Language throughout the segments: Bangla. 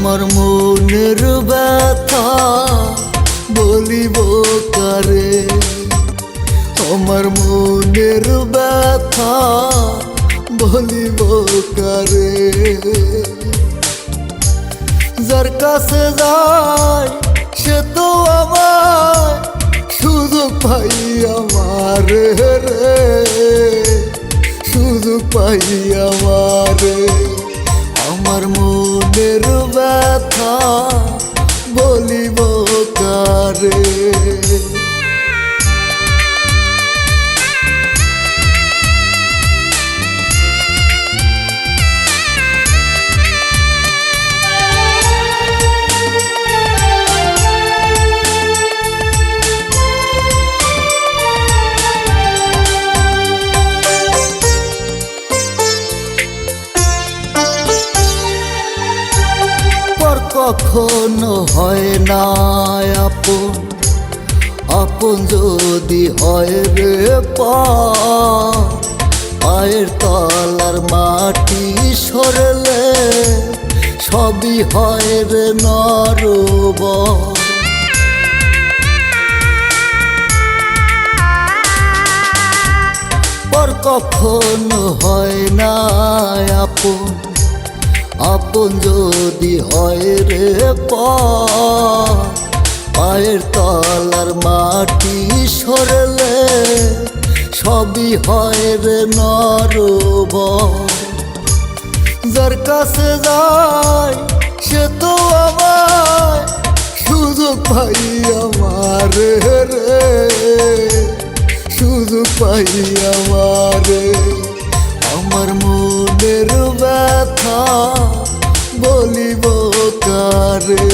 আমার মনের ব্যথা বলিব কারে, আমার মনের ব্যথা বলিব কারে। যার কাছে যায় সে তো আমার সুযোগ পাই আমার রে, সুযোগ পাই আমার। আমার মনের ব্যথা বলিব কারে। কখনো হয় না আপন, আপন যদি হয় রে পায়ের তলার মাটি সরলে সবই হয় রে নরবর। পর কখনো হয় না আপন, আপন যদি হয় রে পায়ের তলার মাটি সরলে সবই হয় রে নরবর। যার কাছে যায় সে তো আমার সুযোগ পাই আমার রে, সুযোগ পাই আমার। আমার মনের ব্যথা বলিব কারে।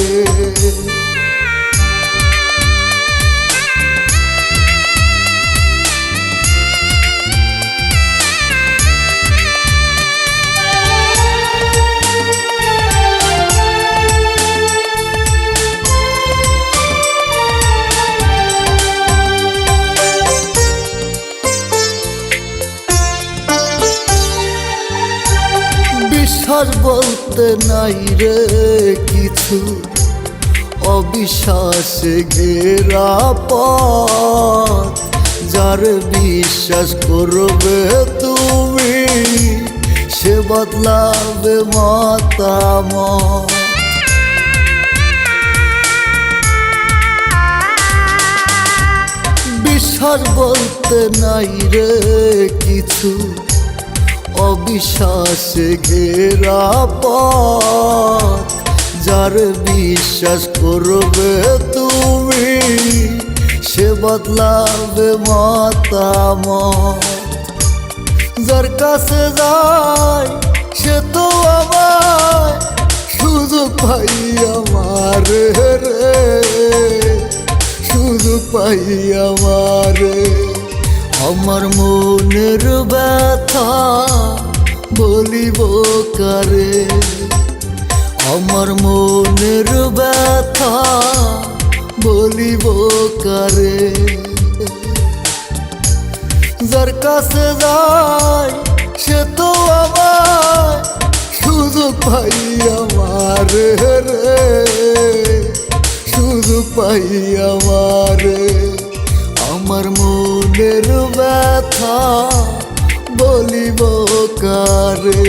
বিশ্বাস বলতে নাই রে কিছু, অবিশ্বাসে ঘেরা পথ। যার বিশ্বাস করবে তুমি সে বদলাবে মতামত। বিশ্বাস বলতে নাই রে কিছু, অবিশ্বাসে ঘেরা পথ। যার বিশ্বাস করবে তুমি সে বদলাবে মতামত। যার কাছে যায় সে তো আমার সুযোগ পাই আমার রে, সুযোগ পাই আমার। আমার মনের ব্যথা বলিব কারে, আমার মনের ব্যথা বলিব কারে। যার কাছে যায় সে তো আমার সুযোগ পাই আমার রে, সুযোগ পাই আমার। আমার মনের ব্যথা বলিব কারে।